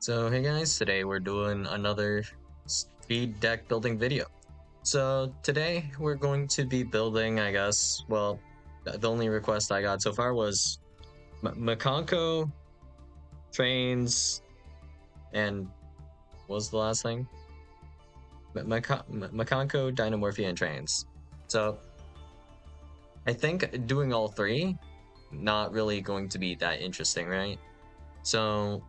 So hey guys, today we're doing another speed deck building video. So today we're going to be building, I guess, well, the only request I got so far was Makonko, trains, and what was the last thing? Makonko, Dynamorphia, and trains. So I think doing all three, not really going to be that interesting, right? So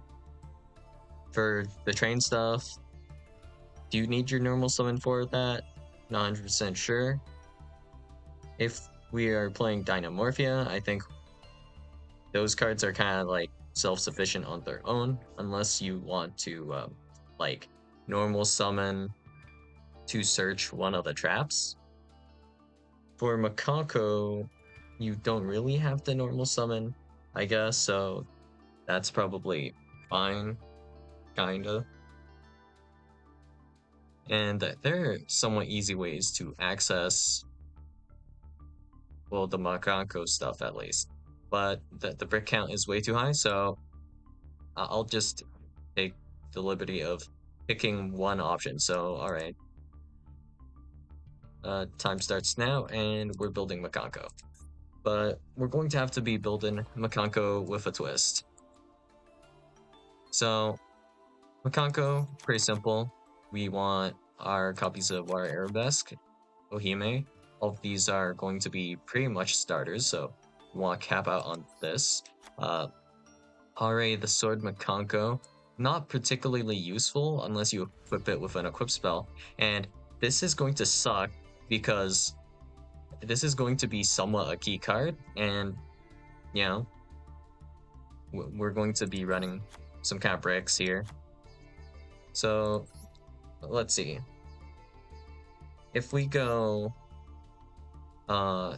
for the train stuff, do you need your normal summon for that? Not 100% sure. If we are playing Dynamorphia, I think those cards are kind of like self-sufficient on their own, unless you want to like normal summon to search one of the traps. For Makonko, you don't really have the normal summon, I guess, so that's probably fine, kinda. And there are somewhat easy ways to access, well, the Makonko stuff at least. But the brick count is way too high, so I'll just take the liberty of picking one option. So, alright. Time starts now, and we're building Makonko. But we're going to have to be building Makonko with a twist. So, Makonko, pretty simple. We want our copies of Water Arabesque, Ohime. All of these are going to be pretty much starters, so we want to cap out on this. Hare the Sword Makonko, not particularly useful unless you equip it with an equip spell. And this is going to suck because this is going to be somewhat a key card, and you know, we're going to be running some kind of bricks here. So let's see. If we go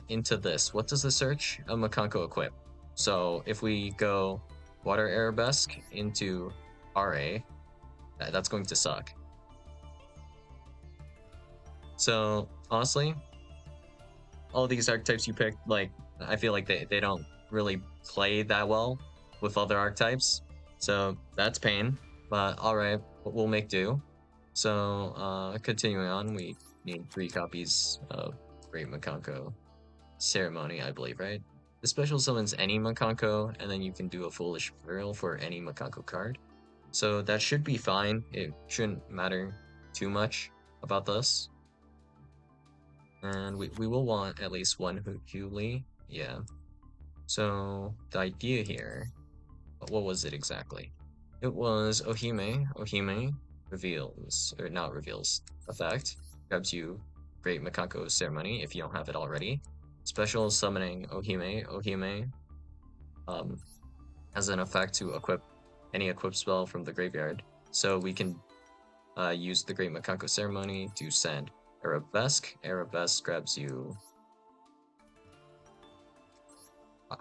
into this, what does the search of Makonko equip? So if we go Water Arabesque into RA, that's going to suck. So honestly, all these archetypes you picked, like, I feel like they don't really play that well with other archetypes. So that's pain, but alright, we'll make do. So continuing on, we need 3 copies of Great Makonko Ceremony, I believe, right? The special summons any Makonko, and then you can do a Foolish Burial for any Makonko card. So that should be fine. It shouldn't matter too much about this. And we will want at least one Huli. Yeah. So the idea here, what was it exactly? It was Ohime reveals, or not reveals, effect. Grabs you Great Makonko Ceremony if you don't have it already. Special summoning Ohime has an effect to equip any equip spell from the graveyard. So we can use the Great Makonko Ceremony to send Arabesque. Arabesque grabs you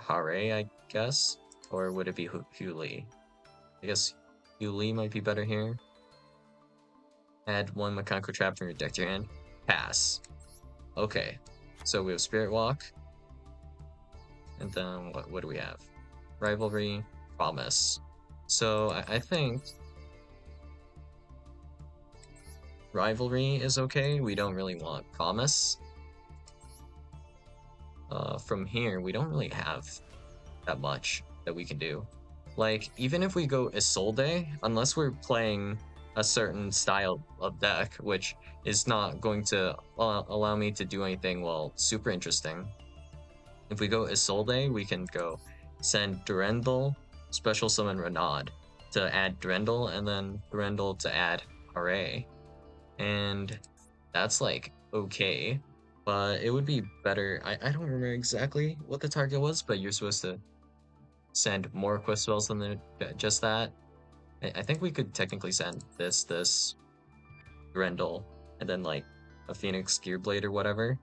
Hare, I guess? Or would it be Huli? I guess Huli might be better here. Add 1 Makonko trap from your deck to your hand. Pass. Okay. So we have Spirit Walk. And then what do we have? Rivalry, Promise. So I think Rivalry is okay. We don't really want Promise. From here, we don't really have that much that we can do. Like, even if we go Isolde, unless we're playing a certain style of deck, which is not going to allow me to do anything, well, super interesting. If we go Isolde, we can go send Durendal, special summon Renaud to add Durendal, and then Durendal to add RA. And that's like okay, but it would be better. I don't remember exactly what the target was, but you're supposed to send more equip spells than just that. I think we could technically send this, Durendal, and then like a Phoenix Gearblade or whatever.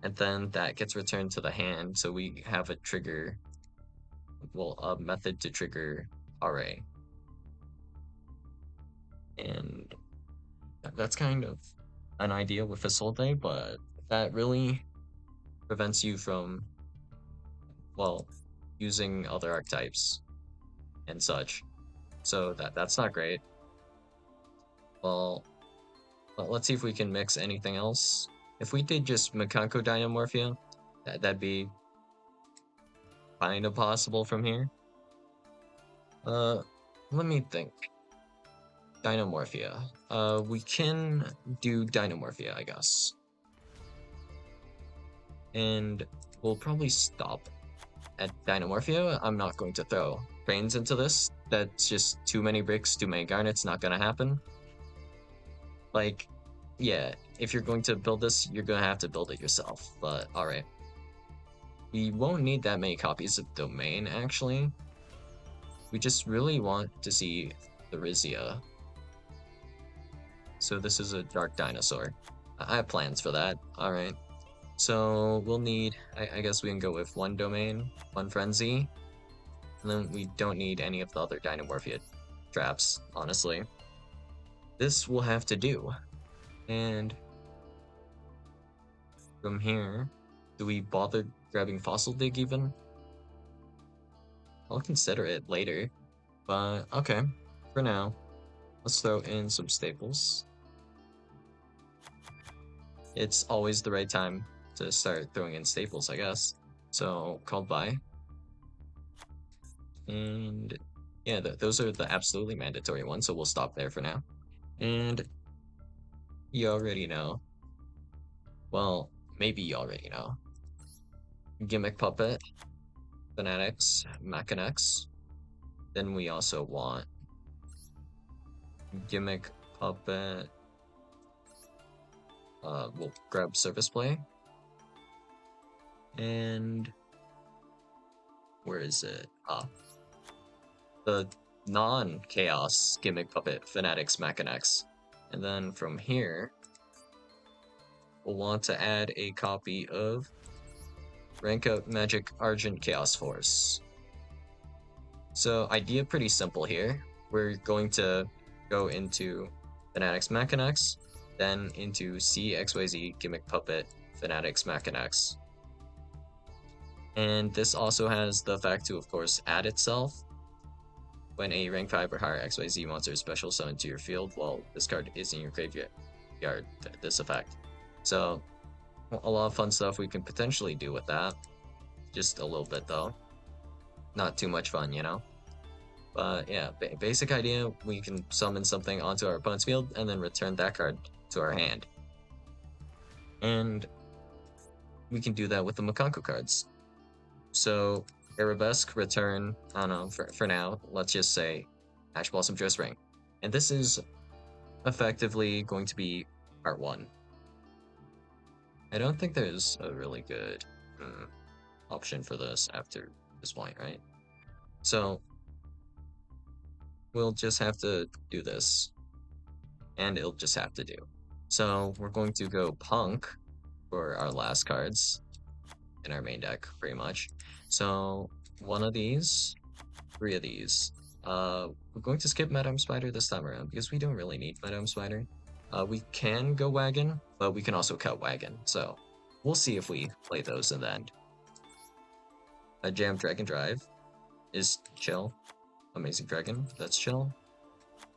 And then that gets returned to the hand, so we have a trigger, well, a method to trigger RA. And that's kind of an idea with Isolde, but that really prevents you from, well, using other archetypes and such. so that's not great. Well, let's see if we can mix anything else. If we did just Makanko Dynamorphia, that'd be kind of possible from here. Let me think. Dynamorphia. We can do Dynamorphia, I guess. And we'll probably stop at Dynamorphia. I'm not going to throw brains into this. That's just too many bricks, too many garnets, not gonna happen. Like, yeah, if you're going to build this, you're gonna have to build it yourself, but alright. We won't need that many copies of Domain, actually. We just really want to see Therizia. So this is a Dark Dinosaur. I have plans for that, alright. So we'll need, I guess we can go with one Domain, one Frenzy, and then we don't need any of the other Dynamorphia traps, honestly. This will have to do. And from here, do we bother grabbing Fossil Dig even? I'll consider it later, but okay, for now, let's throw in some staples. It's always the right time to start throwing in staples, I guess. So, called by. And yeah, those are the absolutely mandatory ones, so we'll stop there for now. And you already know. Well, maybe you already know. Gimmick Puppet, Fanatics, Mechanics. Then we also want Gimmick Puppet. We'll grab Surface Play. And where is it? The non-chaos Gimmick Puppet Fanatics Mechanics. And then from here, we'll want to add a copy of Rank Up Magic Argent Chaos Force. So idea pretty simple here. We're going to go into Fanatics Mechanics, then into CXYZ Gimmick Puppet Fanatics Mechanics. And this also has the effect to, of course, add itself. When a rank 5 or higher XYZ monster is special summoned to your field while this card is in your graveyard, this effect. So, a lot of fun stuff we can potentially do with that. Just a little bit though. Not too much fun, you know? But yeah, basic idea, we can summon something onto our opponent's field and then return that card to our hand. And we can do that with the Makanko cards. So, Arabesque, return, I don't know, for now, let's just say Ash Blossom Dress Ring. And this is effectively going to be part 1. I don't think there's a really good option for this after this point, right? So, we'll just have to do this. And it'll just have to do. So, we're going to go Punk for our last cards in our main deck, pretty much. So, one of these, 3 of these. We're going to skip Madame Spider this time around because we don't really need Madame Spider. We can go Wagon, but we can also cut Wagon. So we'll see if we play those in the end. A Jam Dragon Drive is chill. Amazing Dragon, that's chill.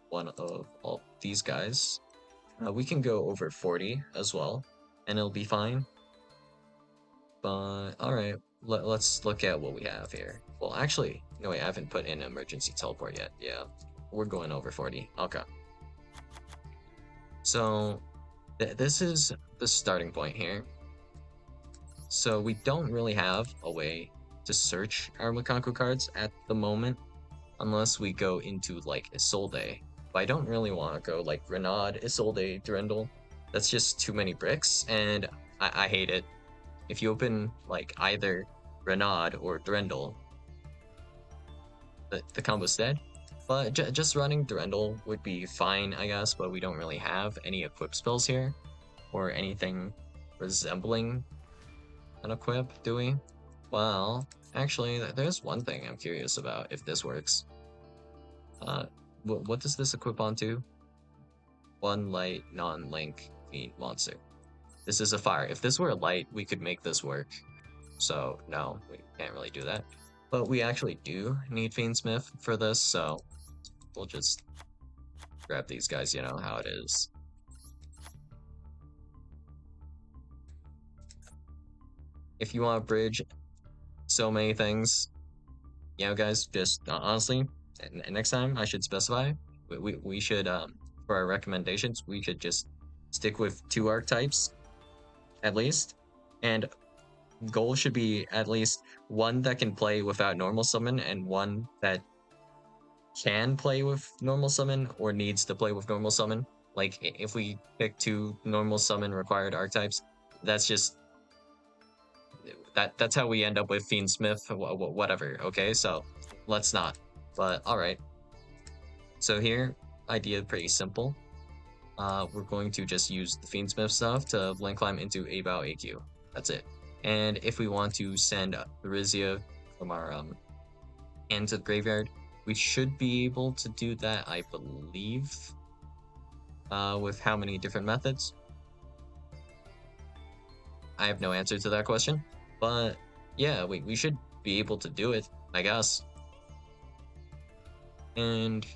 One of all these guys. We can go over 40 as well, and it'll be fine. But alright, let's look at what we have here. Well, actually, no wait, I haven't put in emergency teleport yet. Yeah, we're going over 40. Okay. So, this is the starting point here. So we don't really have a way to search our Makanko cards at the moment, unless we go into like Isolde. But I don't really want to go like Renaud, Isolde, Durendal. That's just too many bricks, and I hate it. If you open like either Renaud or Durendal, the combo's dead. But just running Durendal would be fine, I guess, but we don't really have any equip spells here, or anything resembling an equip, do we? Well, actually, there's one thing I'm curious about, if this works. What does this equip onto? One light, non-link, fiend monster. This is a fire. If this were a light, we could make this work. So, no, we can't really do that. But we actually do need Fiendsmith for this, so we'll just grab these guys, you know how it is. If you want to bridge so many things, you know, guys, just honestly, next time I should specify, we should, for our recommendations, we could just stick with 2 archetypes at least. And goal should be at least one that can play without normal summon and one that can play with normal summon or needs to play with normal summon. Like if we pick 2 normal summon required archetypes, that's just that's how we end up with Fiendsmith, whatever. Okay, so let's not. But all right. So here, idea pretty simple. We're going to just use the Fiendsmith stuff to blink climb into A Bow AQ. That's it. And if we want to send Therizia from our hand to the graveyard, we should be able to do that, I believe. With how many different methods? I have no answer to that question. But yeah, we should be able to do it, I guess. And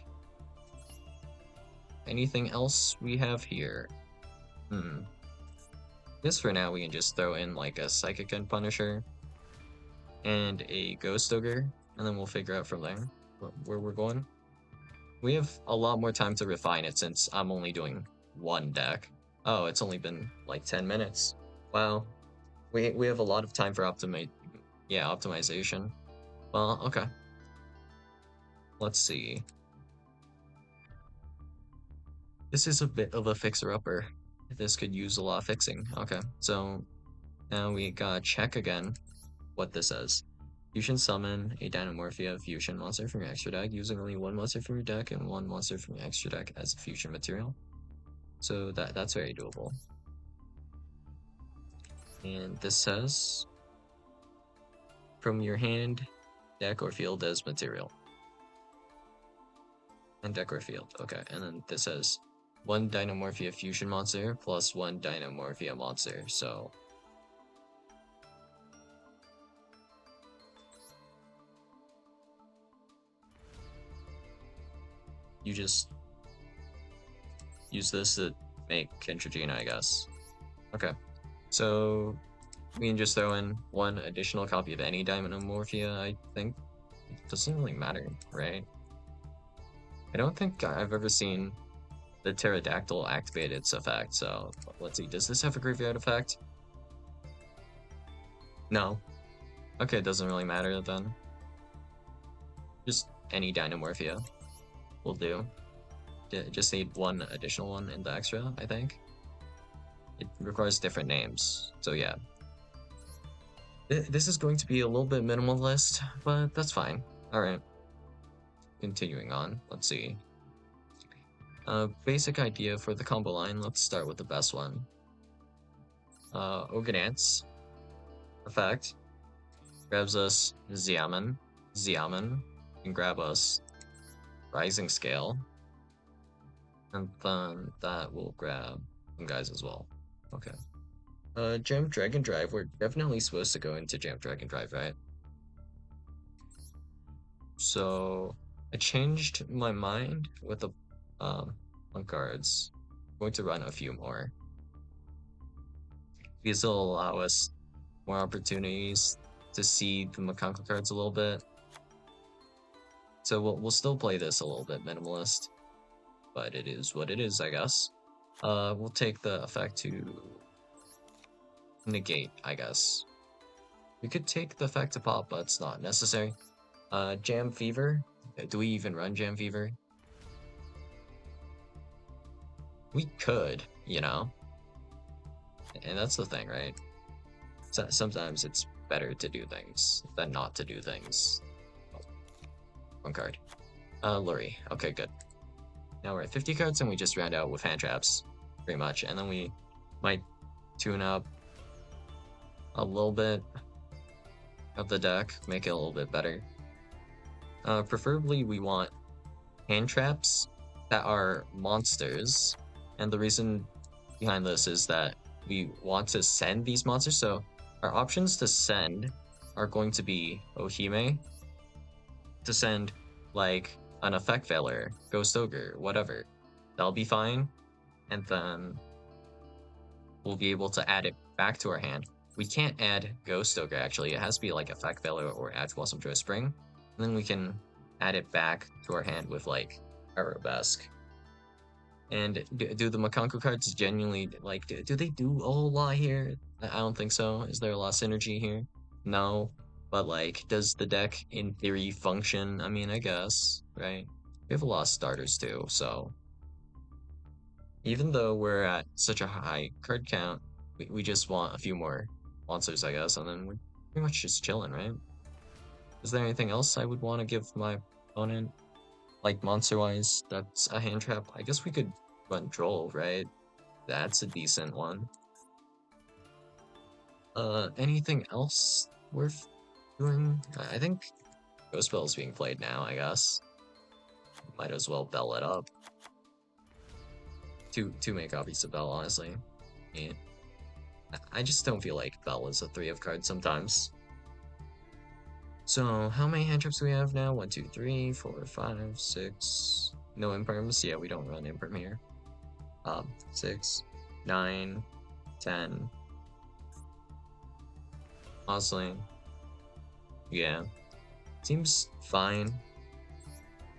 anything else we have here? This for now we can just throw in like a Psychic and Punisher and a Ghost Ogre, and then we'll figure out from there where we're going. We have a lot more time to refine it since I'm only doing 1 deck. Oh, it's only been like 10 minutes. Wow. We have a lot of time for optimization. Well, okay. Let's see. This is a bit of a fixer-upper. This could use a lot of fixing. Okay, so now we gotta check again what this says. You should summon a Dynamorphia fusion monster from your extra deck using only 1 monster from your deck and 1 monster from your extra deck as a fusion material. So that's very doable. And this says from your hand, deck, or field as material. And deck or field. Okay, and then this says 1 Dynamorphia fusion monster plus 1 Dynamorphia monster. So you just use this to make Kentragina, I guess. Okay, so we can just throw in 1 additional copy of any Dynamorphia, I think. It doesn't really matter, right? I don't think I've ever seen the Pterodactyl activate its effect, so let's see. Does this have a graveyard effect? No. Okay, it doesn't really matter then. Just any Dynamorphia will do. Just need 1 additional one in the extra, I think. It requires different names, so yeah. This is going to be a little bit minimalist, but that's fine. Alright. Continuing on, let's see. Basic idea for the combo line, let's start with the best one. Oganance effect grabs us Xiamen, and grab us Rising Scale, and then that will grab some guys as well. Okay. Jam Dragon Drive, we're definitely supposed to go into Jam Dragon Drive, right? So I changed my mind with the on cards. I'm going to run a few more. These will allow us more opportunities to see the Makanko cards a little bit. So we'll still play this a little bit minimalist, but it is what it is, I guess. We'll take the effect to negate, I guess. We could take the effect to pop, but it's not necessary. Jam Fever. Do we even run Jam Fever? We could, you know. And that's the thing, right? So sometimes it's better to do things than not to do things. Oh, 1 card. Lurie. Okay, good. Now we're at 50 cards and we just round out with hand traps, pretty much. And then we might tune up a little bit of the deck, make it a little bit better. Preferably we want hand traps that are monsters. And the reason behind this is that we want to send these monsters. So our options to send are going to be Ohime, to send like an effect failure, Ghost Ogre, whatever. That'll be fine. And then we'll be able to add it back to our hand. We can't add Ghost Ogre, actually. It has to be like Effect Failure or Ash Blossom Joy Spring. And then we can add it back to our hand with like Arabesque. And do the Makanko cards genuinely, like, do they do a whole lot here? I don't think so. Is there a lot of synergy here? No. But, like, does the deck, in theory, function? I mean, I guess, right? We have a lot of starters, too, so... Even though we're at such a high card count, we just want a few more monsters, I guess, and then we're pretty much just chilling, right? Is there anything else I would want to give my opponent? Like, monster-wise, that's a hand trap? I guess we could run Droll, right? That's a decent one. Anything else worth doing? I think Ghost Bell is being played now, I guess. Might as well bell it up. Two make copies of Bell, honestly. Yeah. I just don't feel like Bell is a 3 of cards sometimes. So, how many hand traps do we have now? 1, 2, 3, 4, 5, 6. No imperms? Yeah, we don't run imperm here. 6, 9, 10. Honestly, yeah. Seems fine.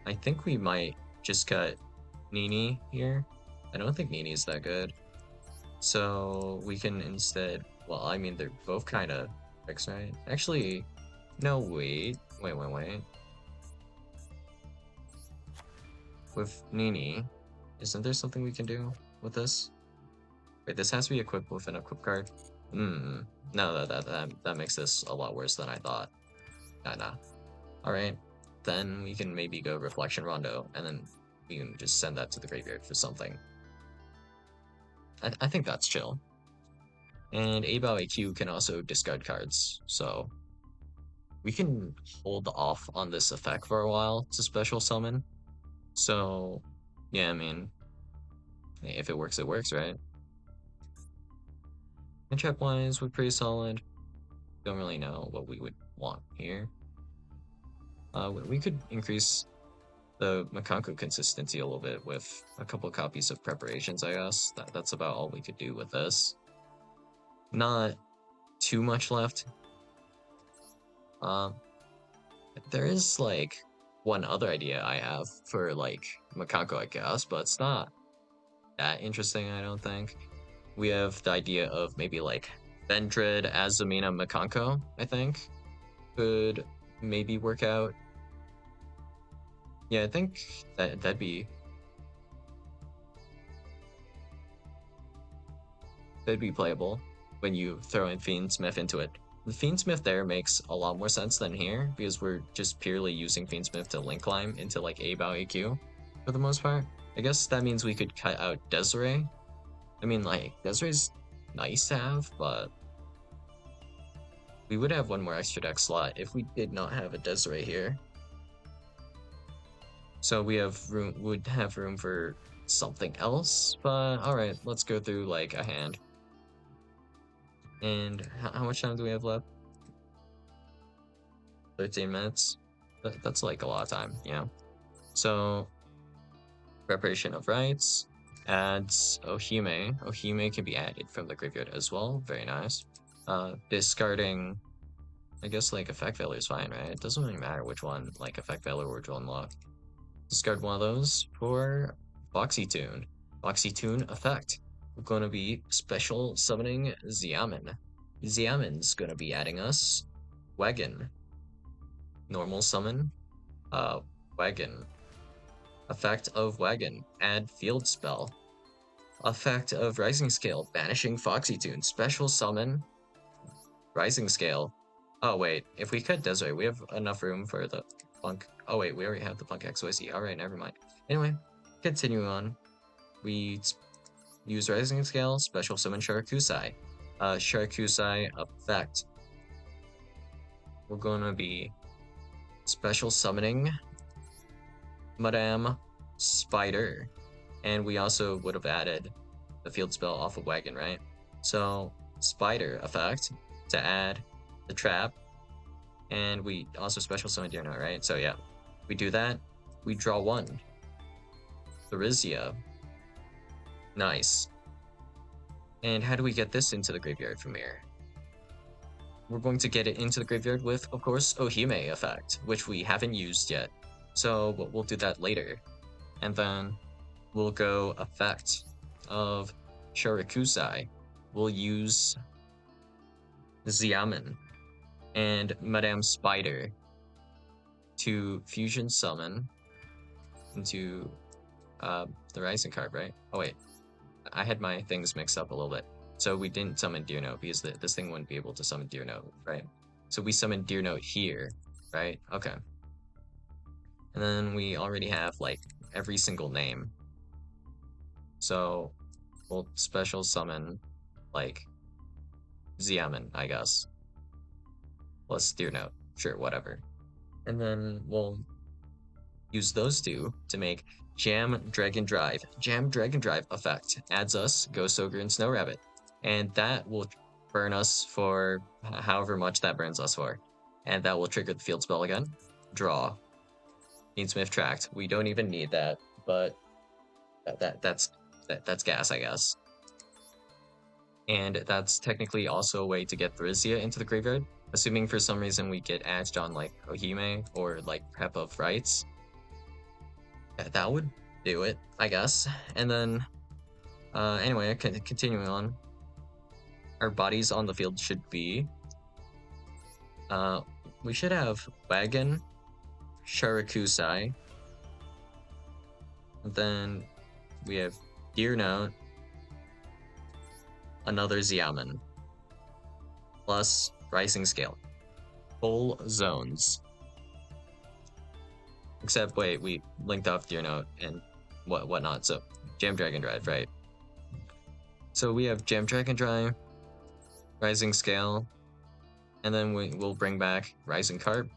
I think we might just cut Nini here. I don't think Nini's that good. So we can instead, well, I mean, they're both kind of fixed, right? Actually, no, wait. With Nini, isn't there something we can do with this? Wait, this has to be equipped with an equip card? No, that makes this a lot worse than I thought. Nah. Alright, then we can maybe go Reflection Rondo, and then we can just send that to the graveyard for something. I think that's chill. And Abao AQ can also discard cards, so we can hold off on this effect for a while to special summon. So, yeah, I mean, if it works, right? And trap wise, we're pretty solid. Don't really know what we would want here. We could increase the Makanko consistency a little bit with a couple copies of preparations, I guess. That's about all we could do with this. Not too much left. There is like one other idea I have for like Makanko, I guess, but it's not that interesting, I don't think. We have the idea of maybe like Vendred as Zamina Makanko, I think, could maybe work out. Yeah, I think that'd be playable when you throw in Fiendsmith into it. The Fiendsmith there makes a lot more sense than here because we're just purely using Fiendsmith to link climb into like Abao AQ for the most part. I guess that means we could cut out Desiree. I mean, like, Desiree's nice to have, but we would have one more extra deck slot if we did not have a Desiree here. So we would have room for something else, but alright, let's go through like a hand. And how much time do we have left? 13 minutes? That's like a lot of time, you know? So, preparation of rites adds Ohime. Ohime can be added from the graveyard as well. Very nice. Discarding, I guess like Effect Failure is fine, right? It doesn't really matter which one, like Effect Failure or Drill Unlock. Discard one of those for Foxy Tune. Foxy Tune effect. We're going to be special summoning Xiamen. Xiamen's going to be adding us Wagon. Normal summon, Wagon. Effect of Wagon, add field spell. Effect of Rising Scale, banishing Foxy Tune. Special summon, Rising Scale. Oh wait, if we cut Desiree, we have enough room for the Punk. Oh wait, we already have the Punk XYZ. Alright, never mind. Anyway, continuing on. We use Rising Scale, special summon Sharakusai. Sharakusai effect. We're gonna be special summoning Madame Spider. And we also would have added the field spell off of Wagon, right? So, Spider effect to add the trap. And we also special summon Deer Note, right? So yeah, we do that. we draw one. Therizia. Nice. And how do we get this into the graveyard from here? We're going to get it into the graveyard with, of course, Ohime effect, which we haven't used yet. So we'll do that later. And then we'll go effect of Shurikusai. We'll use Xiamen and Madame Spider to fusion summon into the Rising card, right? Oh wait, I had my things mixed up a little bit. So we didn't summon Deer Note because this thing wouldn't be able to summon Deer Note, right? So we summoned Deer Note here, right? Okay. And then we already have like every single name. So we'll special summon like Xiamen, I guess. Plus Deer Note, sure, whatever. And then we'll use those two to make Jam Dragon Drive. Jam Dragon Drive effect adds us Ghost Ogre and Snow Rabbit. And that will burn us for however much that burns us for. And that will trigger the field spell again. Draw. Beansmith Tract. We don't even need that, but that's gas, I guess. And that's technically also a way to get Therizia into the graveyard, assuming for some reason we get edged on like Ohime or like Prep of Rights. That would do it, I guess. And then, anyway, continuing on, our bodies on the field should be, we should have Wagon, Shurikusai, and then we have Deer Note, another Xiamen, plus Rising Scale. Full zones. Except, wait, we linked off Deer Note and whatnot, so Jam Dragon Drive, right? So we have Jam Dragon Drive, Rising Scale, and then we'll bring back Rising Carp.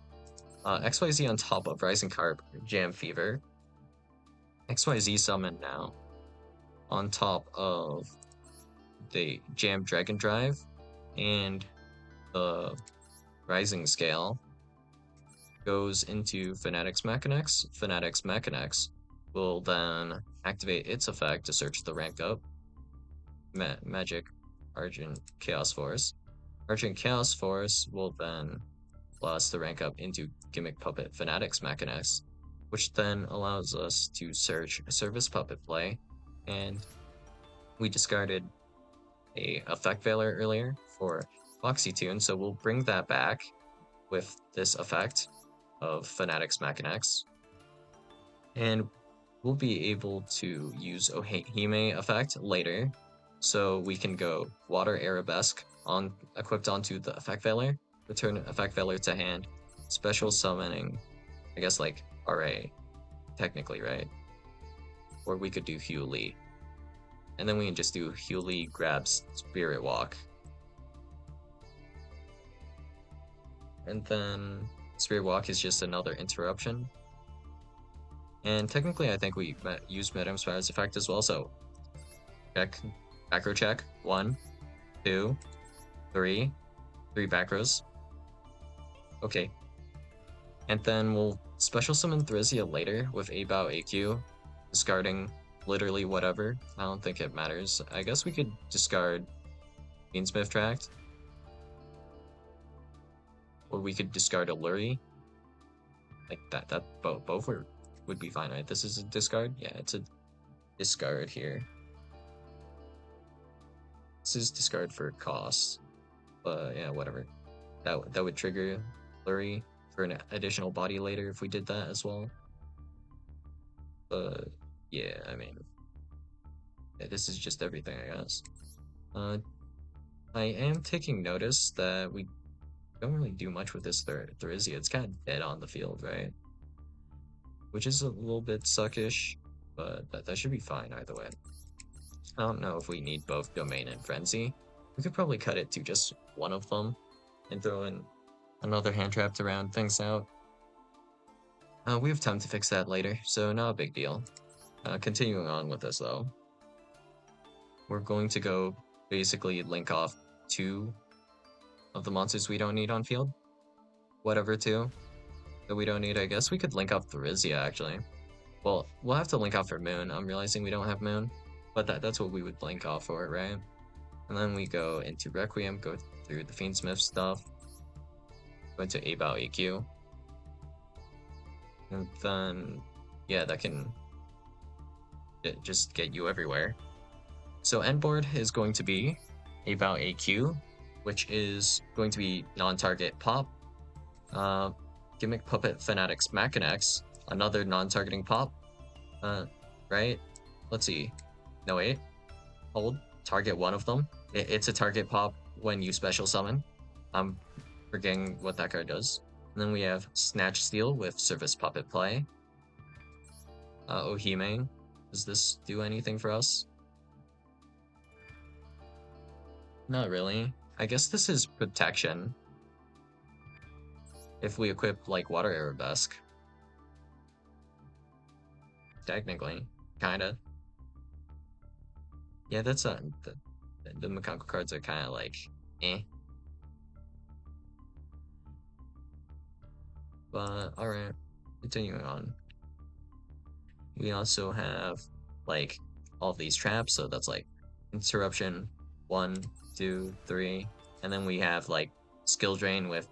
XYZ on top of Rising Carp, Jam Fever. XYZ summon now on top of the Jam Dragon Drive and the Rising Scale goes into Fanatics Mechanex. Fanatics Mechanex will then activate its effect to search the rank up. Magic Argent Chaos Force. Argent Chaos Force will then plus the rank up into Gimmick Puppet Fanatics Mechanex, which then allows us to search Service Puppet play, and we discarded a Effect Veiler earlier for Foxy Tune, so we'll bring that back with this effect of Fanatics Mechanex, and we'll be able to use Ohime effect later, so we can go Water Arabesque on equipped onto the Effect Veiler, return Effect Veiler to hand, special summoning, I guess like RA, technically, right? Or we could do Hugh Lee. And then we can just do Hugh Lee grabs Spirit Walk. And then Spirit Walk is just another interruption. And technically I think we used Madame Spider's effect as well, so check, back row check, 1, 2, 3 back rows. Okay. And then we'll special summon Therizia later with A-Bow AQ, discarding literally whatever. I don't think it matters. I guess we could discard Beansmith Tract. Or we could discard a Lurie. Like that both would be fine, right? This is a discard? Yeah, it's a discard here. This is discard for cost. But yeah, whatever. That would trigger Lurie for an additional body later if we did that as well. But yeah, I mean, yeah, this is just everything, I guess. I am taking notice that we don't really do much with this Therizia. It's kind of dead on the field, right? Which is a little bit suckish, but that should be fine either way. I don't know if we need both Domain and Frenzy. We could probably cut it to just one of them and throw in another hand trap to round things out. We have time to fix that later, so not a big deal. Continuing on with this though, we're going to go basically link off 2 of the monsters we don't need on field. Whatever 2 that we don't need, I guess we could link off Therizia actually. Well, we'll have to link off for Moon. I'm realizing we don't have Moon, but that's what we would link off for, right? And then we go into Requiem, go through the Fiendsmith stuff, go into About AQ, and then, yeah, that can just get you everywhere. So end board is going to be About AQ, which is going to be non-target pop, uh, Gimmick Puppet Fanatics Machinex, another non-targeting pop, right? Let's see. No, wait. Hold. Target one of them. It's a target pop when you special summon. I'm forgetting what that card does. And then we have Snatch Steal with Service Puppet Play. Ohime. Does this do anything for us? Not really. I guess this is protection. If we equip like Water Arabesque. Technically. Kinda. Yeah, that's the mechanical cards are kinda like eh. But alright. Continuing on. We also have like all these traps, so that's like interruption 1, 2, 3, and then we have like skill drain with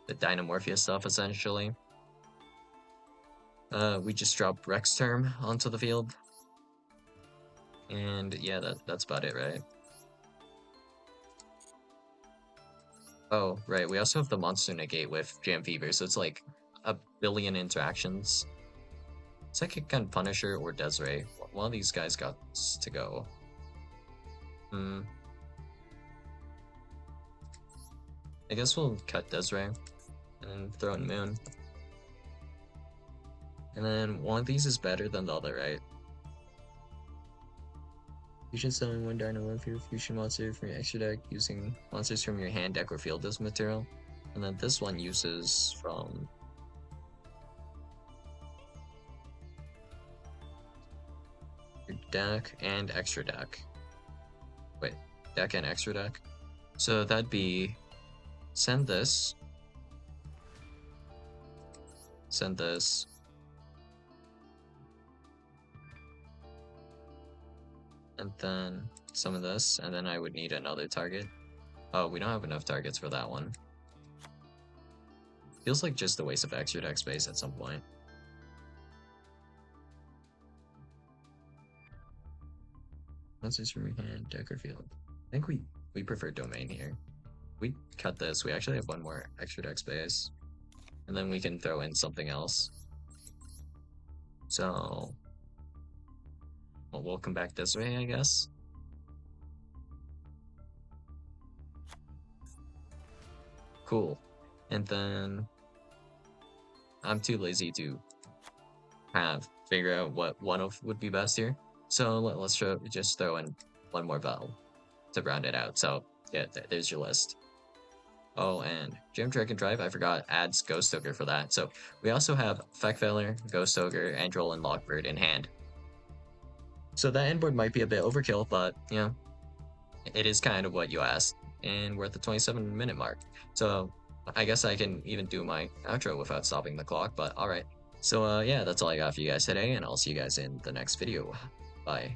the Dynamorphia stuff essentially. We just drop Rex Term onto the field, and yeah, that's about it, right? Oh, right. We also have the Monster Negate with Jam Fever, so it's like a billion interactions. Psychic Gun Punisher or Desiree. One of these guys got to go. Hmm. I guess we'll cut Desiree and throw in Moon. And then one of these is better than the other, right? You should summon one Dino for your fusion monster from your extra deck using monsters from your hand, deck, or field as material. And then this one uses from your deck and extra deck. Wait, deck and extra deck? So that'd be send this, and then some of this, and then I would need another target. Oh, we don't have enough targets for that one. Feels like just a waste of extra deck space at some point. Monsters from your hand, deck or field. I think we prefer domain here. We cut this, we actually have one more extra deck space. And then we can throw in something else. So well, we'll come back this way, I guess. Cool. And then I'm too lazy to figure out what one of would be best here. So let's just throw in one more battle to round it out. So yeah, there's your list. Oh, and Gem Dragon Drive, I forgot, adds Ghost Ogre for that. So we also have Feckfeller, Ghost Ogre, Androl, and Lockbird in hand. So that end board might be a bit overkill, but you know, it is kind of what you asked, and we're at the 27-minute mark. So I guess I can even do my outro without stopping the clock, but alright. So yeah, that's all I got for you guys today, and I'll see you guys in the next video. Bye.